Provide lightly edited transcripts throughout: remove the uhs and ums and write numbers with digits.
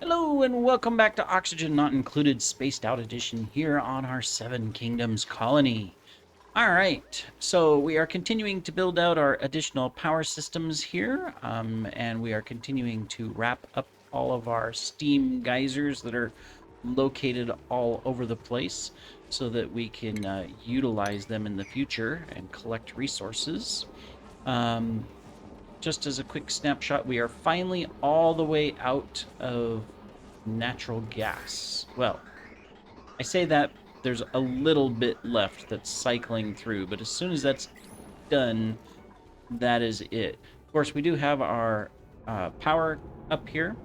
Hello and welcome back to Oxygen Not Included Spaced Out Edition here on our Seven Kingdoms colony. Alright, so we are continuing to build out our additional power systems here, and we are continuing to wrap up all of our steam geysers that are located all over the place so that we can utilize them in the future and collect resources. Just as a quick snapshot, we are finally all the way out of natural gas. Well, I say that there's a little bit left that's cycling through, but as soon as that's done, that is it. Of course, we do have our power up here.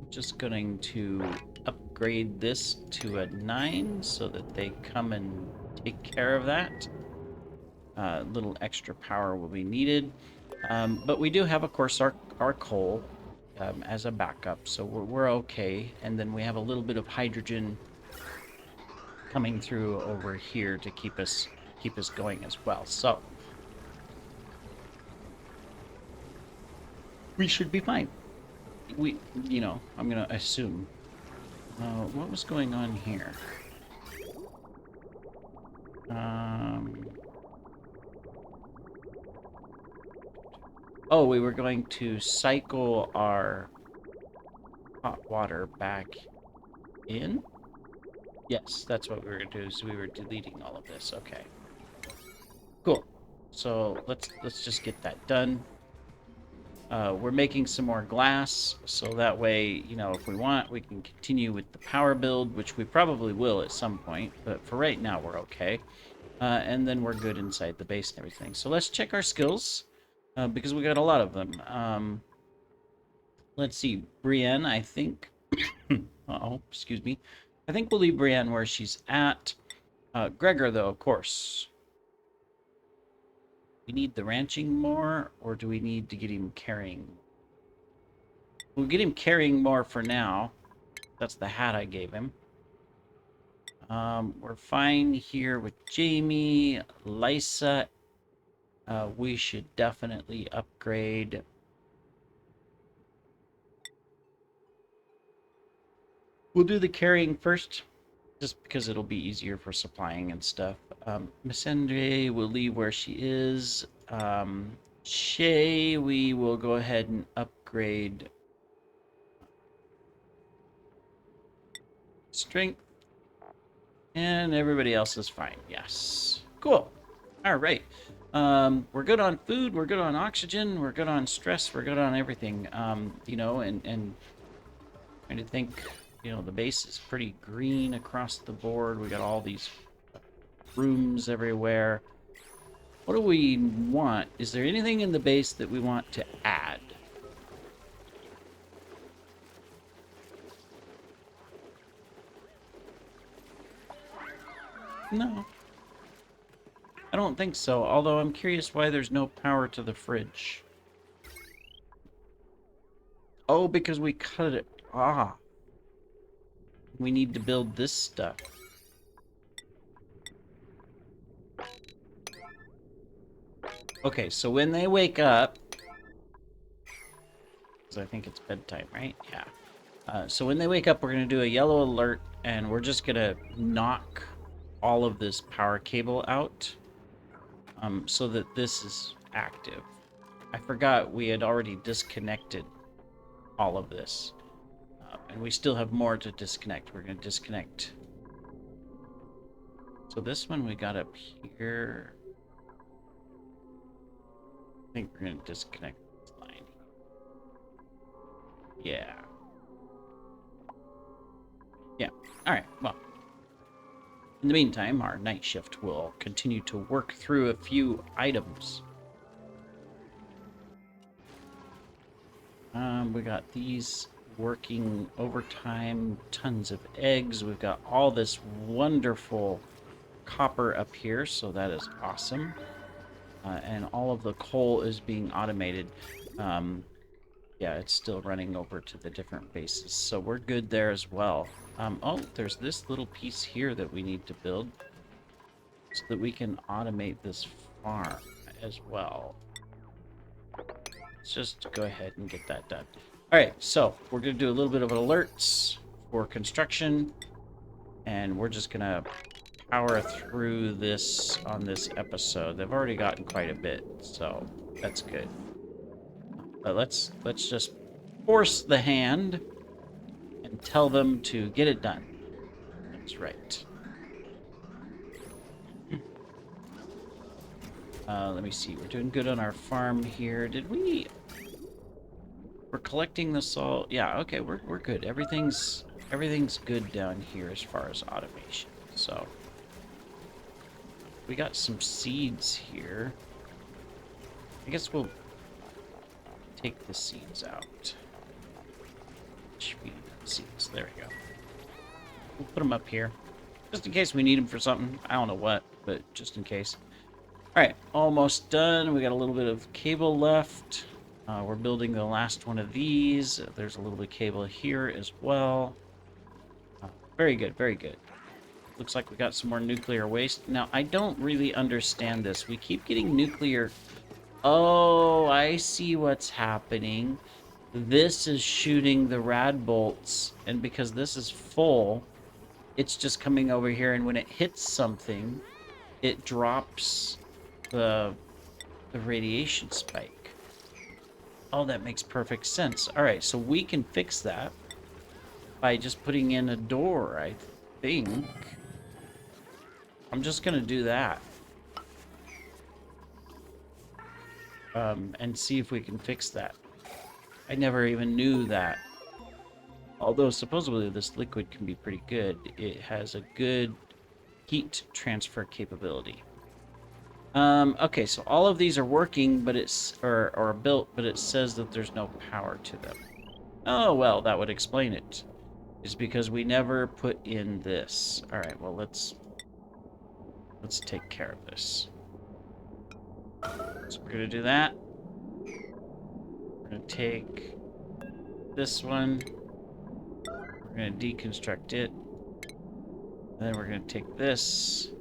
Just going to upgrade this to a 9 so that they come and take care of that. A little extra power will be needed. But we do have, of course, our coal as a backup, so we're okay. And then we have a little bit of hydrogen coming through over here to keep us going as well. So we should be fine. I'm gonna assume. What was going on here? Oh, we were going to cycle our hot water back in? Yes, that's what we were going to do, so we were deleting all of this. Okay. Cool. So let's just get that done. We're making some more glass, so that way, if we want, we can continue with the power build, which we probably will at some point, but for right now, we're okay. And then we're good inside the base and everything. So let's check our skills. Because we got a lot of them. Let's see, Brienne, I think. Uh-oh, excuse me. I think we'll leave Brienne where she's at. Gregor, though, of course. We need the ranching more, or do we need to get him carrying? We'll get him carrying more for now. That's the hat I gave him. We're fine here with Jamie, Lysa. We should definitely upgrade. We'll do the carrying first, just because it'll be easier for supplying and stuff. Miss Andre will leave where she is. Shay, we will go ahead and upgrade strength. And everybody else is fine. Yes. Cool. All right. We're good on food. We're good on oxygen. We're good on stress. We're good on everything. And trying to think, the base is pretty green across the board. We got all these rooms everywhere. What do we want? Is there anything in the base that we want to add? No. I don't think so, although I'm curious why there's no power to the fridge. Oh, because we cut it off. We need to build this stuff. Okay, so when they wake up, because I think it's bedtime, right? Yeah. So when they wake up, we're going to do a yellow alert, and we're just going to knock all of this power cable out so that this is active. I forgot we had already disconnected all of this. And we still have more to disconnect. We're going to disconnect. So this one we got up here. I think we're going to disconnect this line. Yeah. Yeah. All right. Well, in the meantime, our night shift will continue to work through a few items. We got these working overtime, tons of eggs. We've got all this wonderful copper up here, so that is awesome. And all of the coal is being automated. Yeah, it's still running over to the different bases, so we're good there as well. Oh, there's this little piece here that we need to build so that we can automate this farm as well. Let's just go ahead and get that done. All right, so we're gonna do a little bit of alerts for construction, and we're just gonna power through this on this episode. They've already gotten quite a bit, so that's good. But let's just force the hand and tell them to get it done. That's right. Let me see. We're doing good on our farm here. Did we? We're collecting the salt. Yeah. Okay. We're good. Everything's good down here as far as automation. So we got some seeds here. I guess we'll take the seeds out. Seeds. There we go. We'll put them up here, just in case we need them for something. I don't know what, but just in case. All right, almost done. We got a little bit of cable left. We're building the last one of these. There's a little bit of cable here as well. Very good, very good. Looks like we got some more nuclear waste. Now, I don't really understand this. We keep getting nuclear... Oh, I see what's happening. This is shooting the rad bolts, and because this is full, it's just coming over here, and when it hits something, it drops the radiation spike. Oh, that makes perfect sense. All right, so we can fix that by just putting in a door, I think. I'm just gonna do that. And see if we can fix that. I never even knew that. Although supposedly this liquid can be pretty good. It has a good heat transfer capability. Okay, so all of these are working, but it's or built, but it says that there's no power to them. Oh well, that would explain it. It's because we never put in this. All right, well let's take care of this. So we're gonna do that. We're gonna take this one. We're gonna deconstruct it. And then we're gonna take this.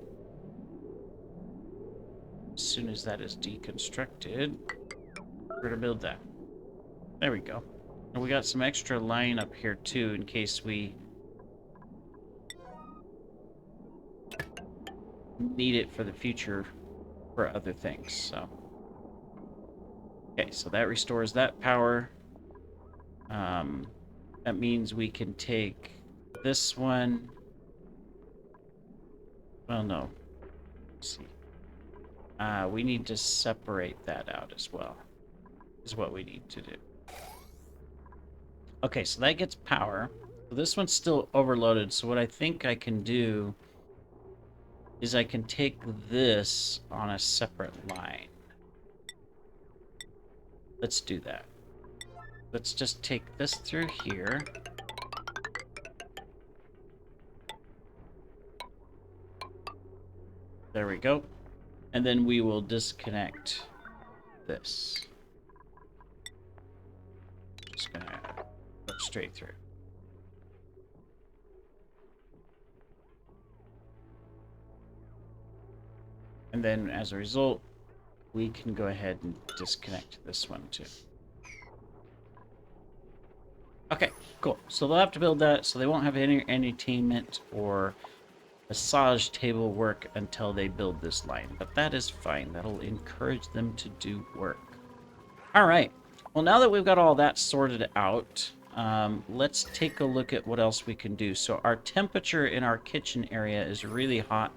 As soon as that is deconstructed, we're gonna build that. There we go. And we got some extra line up here too, in case we need it for the future for other things. So, okay, so that restores that power. That means we can take this one. Well, no. Let's see. We need to separate that out as well, is what we need to do. Okay, so that gets power. So this one's still overloaded, so what I think I can do is I can take this on a separate line. Let's do that. Let's just take this through here. There we go. And then we will disconnect this. Just gonna go straight through. And then as a result, we can go ahead and disconnect this one too. Okay, cool. So they'll have to build that, so they won't have any entertainment or massage table work until they build this line. But that is fine. That'll encourage them to do work. All right. Well, now that we've got all that sorted out, let's take a look at what else we can do. So our temperature in our kitchen area is really hot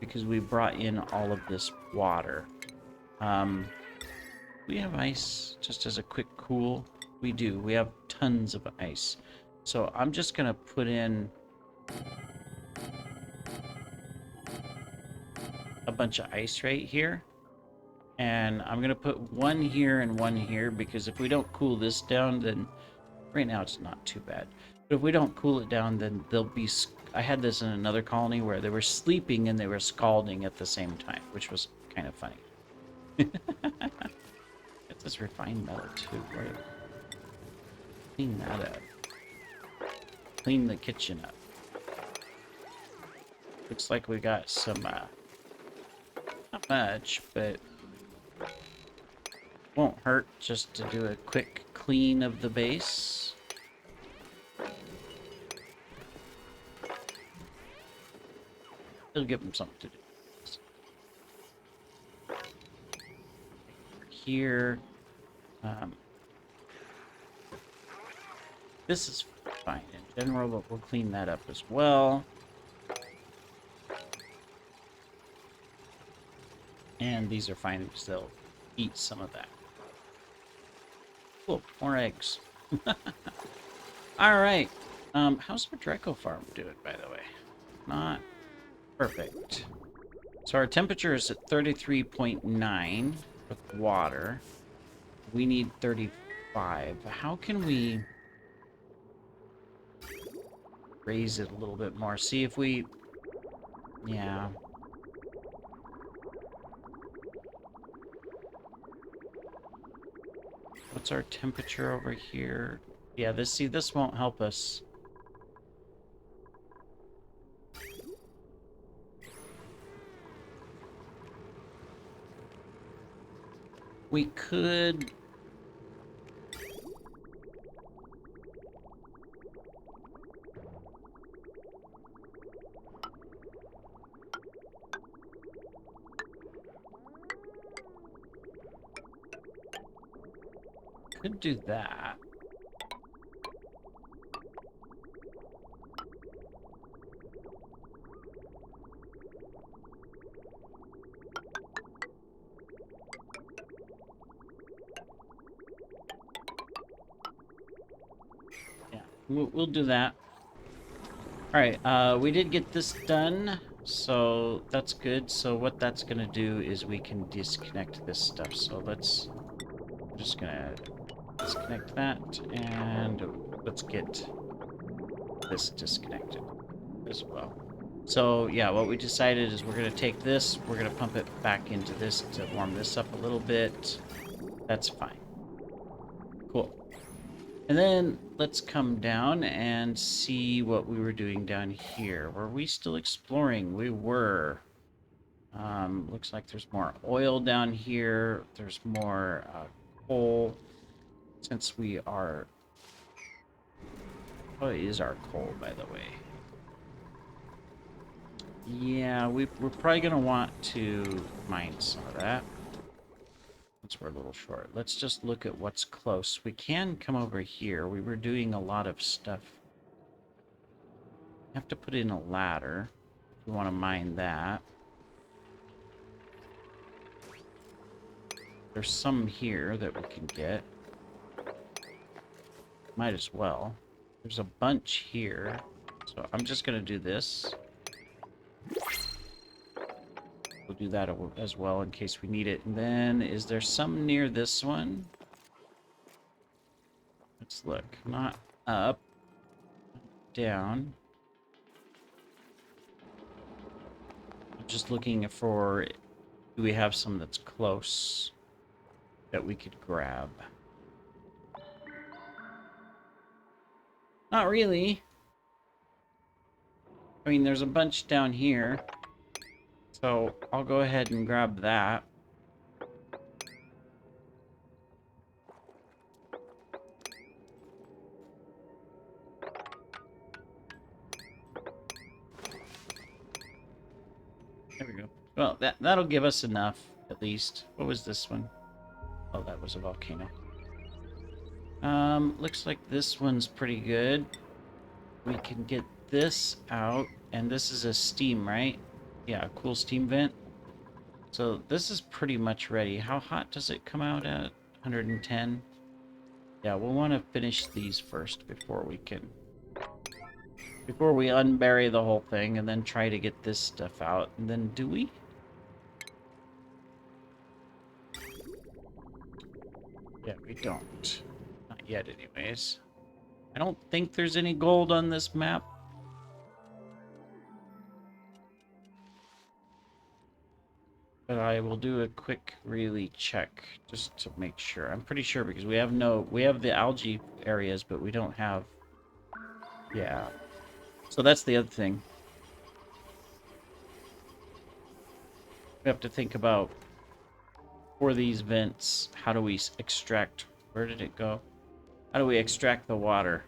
because we brought in all of this water. We have ice just as a quick cool. We do. We have tons of ice. So I'm just going to put in a bunch of ice right here. And I'm going to put one here and one here because if we don't cool this down, then right now it's not too bad. But if we don't cool it down, then they'll be... I had this in another colony where they were sleeping and they were scalding at the same time, which was kind of funny. Get this refined metal too, right? Clean that up. Clean the kitchen up. Looks like we got some, not much, but won't hurt just to do a quick clean of the base. It'll give them something to do. Here. This is fine in general, but we'll clean that up as well. And these are fine because they'll eat some of that. Cool, more eggs. All right. How's our Draco farm doing, by the way? Not perfect. So our temperature is at 33.9 with water. We need 35. How can we raise it a little bit more? See if we... Yeah. What's our temperature over here? Yeah, this won't help us. We could... Could do that. Yeah, we'll do that. All right, we did get this done, so that's good. So what that's gonna do is we can disconnect this stuff. So let's... I'm just gonna disconnect that, and let's get this disconnected as well. So yeah, what we decided is we're gonna take this, we're gonna pump it back into this to warm this up a little bit. That's fine. Cool. And then let's come down and see what we were doing down here. Were we still exploring? We were. Looks like there's more oil down here. There's more coal. Since we are... What is our coal, by the way? Yeah, we're probably going to want to mine some of that. Since we're a little short. Let's just look at what's close. We can come over here. We were doing a lot of stuff. Have to put in a ladder if we want to mine that. There's some here that we can get. Might as well. There's a bunch here. So I'm just going to do this. We'll do that as well in case we need it. And then, is there some near this one? Let's look. Not up. Down. I'm just looking for... Do we have some that's close that we could grab? Not really. I mean, there's a bunch down here. So I'll go ahead and grab that. There we go. Well, that'll give us enough, at least. What was this one? Oh, that was a volcano. Looks like this one's pretty good. We can get this out, and this is a steam, right? Yeah, a cool steam vent. So this is pretty much ready. How hot does it come out at? 110? Yeah, we'll want to finish these first before we can... Before we unbury the whole thing and then try to get this stuff out. And then do we? Yeah, we don't. Not yet, anyways. I don't think there's any gold on this map. But I will do a quick really check just to make sure. I'm pretty sure because we have the algae areas, but we don't have... Yeah. So that's the other thing. We have to think about, for these vents, how do we extract... Where did it go? How do we extract the water?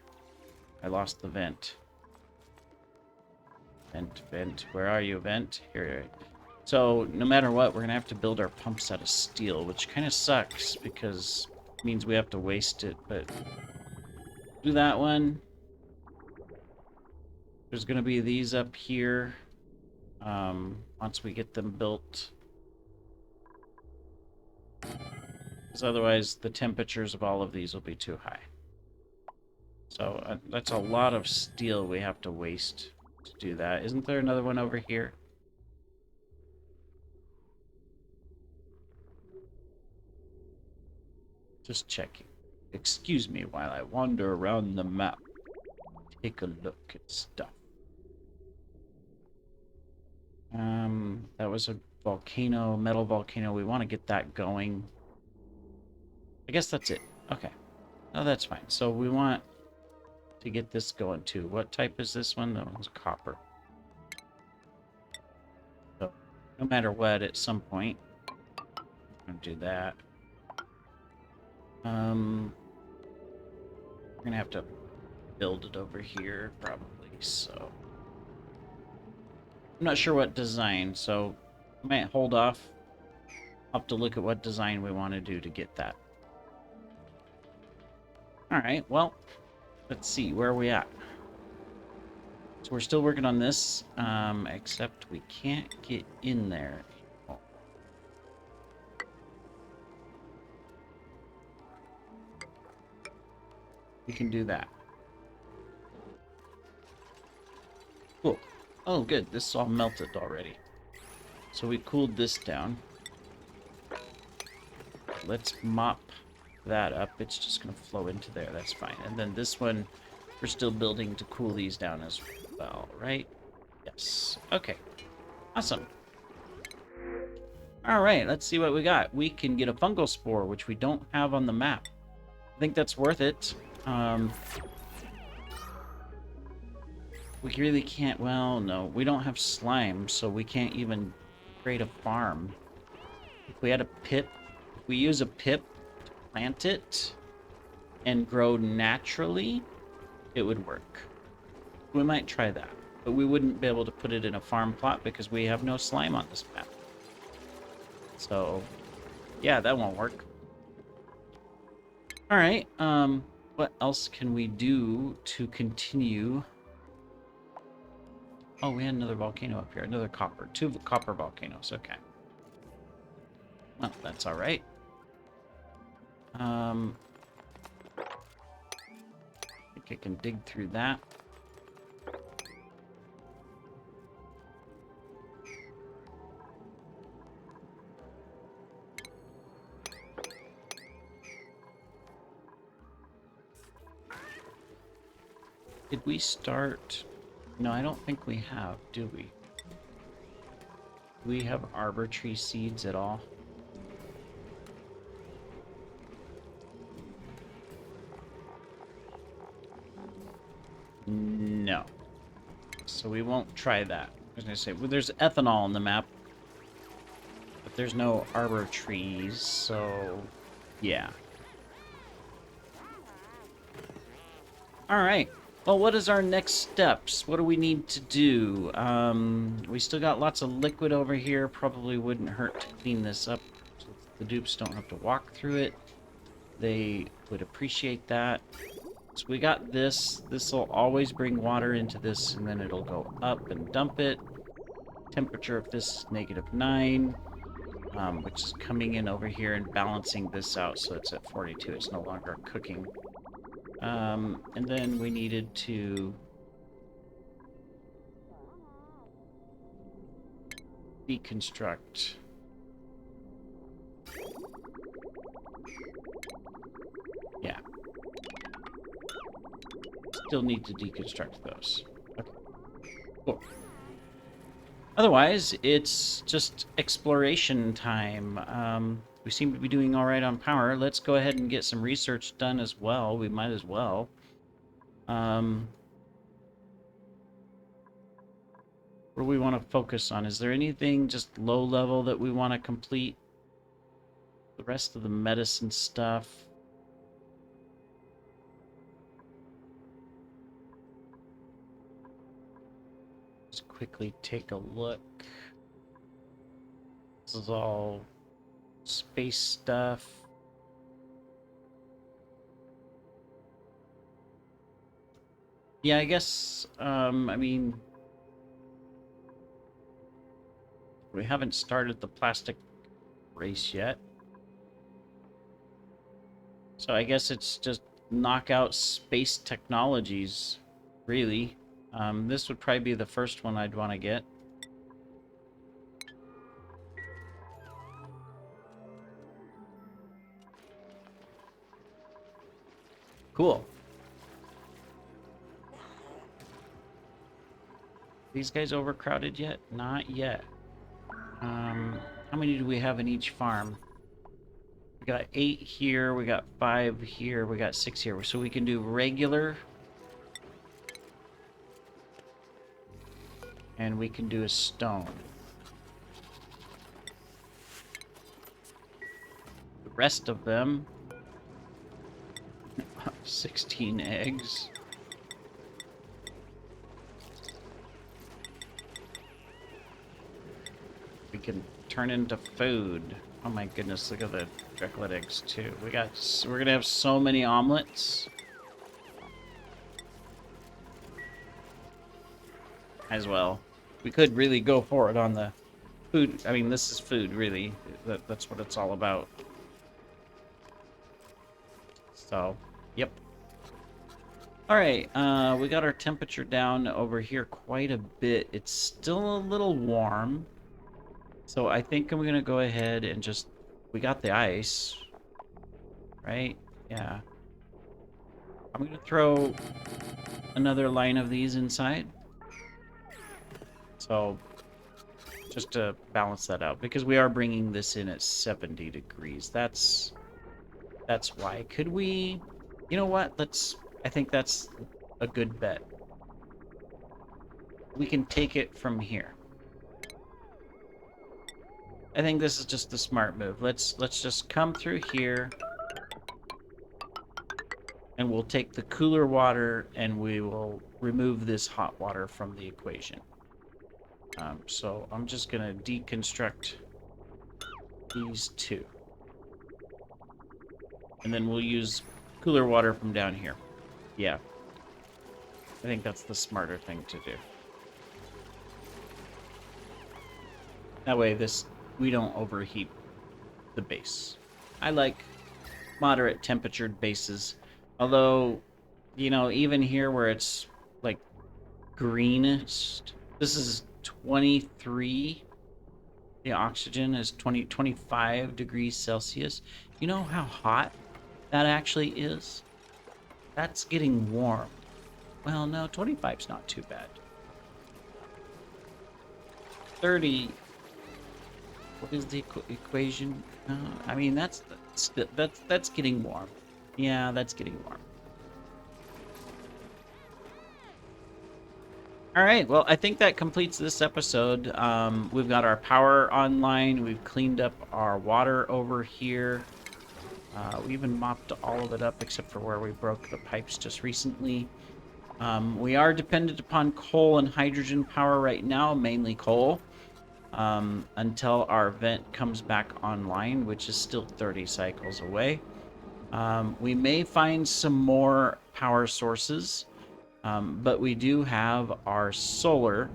I lost the vent. Vent. Where are you, vent? Here. So, no matter what, we're going to have to build our pumps out of steel, which kind of sucks because it means we have to waste it, but do that one. There's going to be these up here once we get them built. Because otherwise, the temperatures of all of these will be too high. So, that's a lot of steel we have to waste to do that. Isn't there another one over here? Just checking. Excuse me while I wander around the map. Take a look at stuff. That was a volcano, metal volcano. We want to get that going. I guess that's it. Okay. Oh, that's fine. So we want to get this going too. What type is this one? That one's copper. So no matter what, at some point, I'm gonna do that. We're gonna have to build it over here probably. So I'm not sure what design, so I might hold off. I'll have to look at what design we want to do to get that. Alright, well, let's see, where are we at? So we're still working on this, except we can't get in there. We can do that. Cool. Oh, good. This is all melted already. So we cooled this down. Let's mop that up. It's just going to flow into there. That's fine. And then this one, we're still building to cool these down as well, right? Yes. Okay. Awesome. All right. Let's see what we got. We can get a fungal spore, which we don't have on the map. I think that's worth it. We really can't, well, no, we don't have slime, so we can't even create a farm. If we had a pip, if we use a pip to plant it and grow naturally, it would work. We might try that, but we wouldn't be able to put it in a farm plot because we have no slime on this map. So, yeah, that won't work. All right, what else can we do to continue? Oh, we had another volcano up here. Another copper. 2 copper volcanoes. Okay. Well, that's all right. I think I can dig through that. Did we start... No, I don't think we have, do we? Do we have arbor tree seeds at all? No. So we won't try that. I was going to say, well, there's ethanol on the map, but there's no arbor trees, so yeah. All right. Well, what is our next steps? What do we need to do? We still got lots of liquid over here. Probably wouldn't hurt to clean this up so the dupes don't have to walk through it. They would appreciate that. So we got this. This will always bring water into this, and then it'll go up and dump it. Temperature of this is -9, which is coming in over here and balancing this out so it's at 42. It's no longer cooking. And then we needed to deconstruct. Yeah. Still need to deconstruct those. Okay. Cool. Otherwise, it's just exploration time. We seem to be doing all right on power. Let's go ahead and get some research done as well. We might as well. What do we want to focus on? Is there anything just low level that we want to complete? The rest of the medicine stuff. Let's quickly take a look. This is all space stuff. Yeah, I guess, I mean, we haven't started the plastic race yet. So I guess it's just knock out space technologies, really. This would probably be the first one I'd want to get. Cool. These guys overcrowded yet? Not yet. How many do we have in each farm? We got 8 here, we got 5 here, we got 6 here. So we can do regular. And we can do a stone. The rest of them... 16 eggs. We can turn into food. Oh my goodness, look at the chocolate eggs too. We're gonna have so many omelets. As well. We could really go for it on the food. I mean, this is food, really. That's what it's all about. So, yep. Alright, we got our temperature down over here quite a bit. It's still a little warm. So I think I'm gonna go ahead and just... We got the ice. Right? Yeah. I'm gonna throw another line of these inside. So, just to balance that out. Because we are bringing this in at 70 degrees. That's why. Could we... You know what? I think that's a good bet. We can take it from here. I think this is just the smart move. Let's just come through here. And we'll take the cooler water and we will remove this hot water from the equation. So I'm just going to deconstruct these two. And then we'll use cooler water from down here. Yeah. I think that's the smarter thing to do. That way we don't overheat the base. I like moderate temperatured bases. Although, you know, even here where it's like greenest, this is 23. The oxygen is 25 degrees Celsius. You know how hot that actually is? That's getting warm. Well, no, 25's not too bad. 30. What is the equation? I mean, that's getting warm. Yeah, that's getting warm. All right, well, I think that completes this episode. We've got our power online. We've cleaned up our water over here. We even mopped all of it up except for where we broke the pipes just recently. We are dependent upon coal and hydrogen power right now, mainly coal, until our vent comes back online, which is still 30 cycles away. We may find some more power sources. But we do have our solar,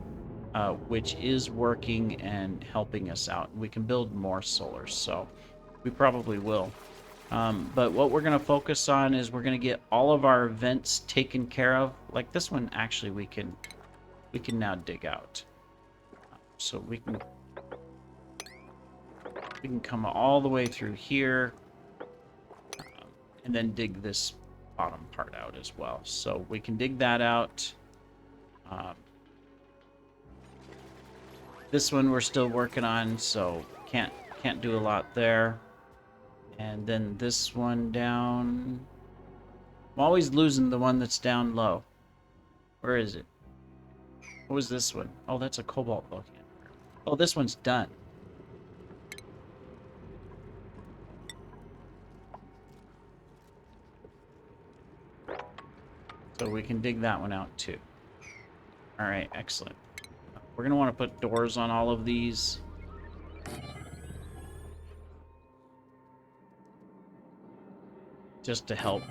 which is working and helping us out. We can build more solar, so we probably will. But what we're going to focus on is we're going to get all of our vents taken care of. Like this one, actually, we can now dig out. So we can come all the way through here, and then dig this bottom part out as well. So we can dig that out. This one we're still working on, so can't do a lot there. And then this one down. I'm always losing the one that's down low. Where is it? What was this one? Oh, that's a cobalt volcano. Oh, this one's done. So we can dig that one out too. All right, excellent. We're going to want to put doors on all of these. Just to help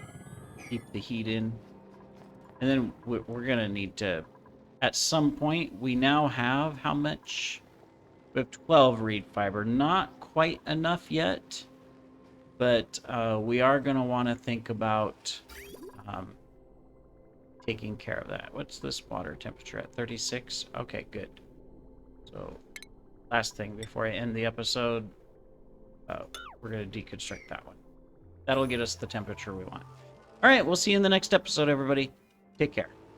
keep the heat in. And then we're going to need to, at some point, we now have how much? We have 12 reed fiber. Not quite enough yet, but we are going to want to think about taking care of that. What's this water temperature at? 36? Okay, good. So, last thing before I end the episode, we're going to deconstruct that one. That'll get us the temperature we want. All right, we'll see you in the next episode, everybody. Take care.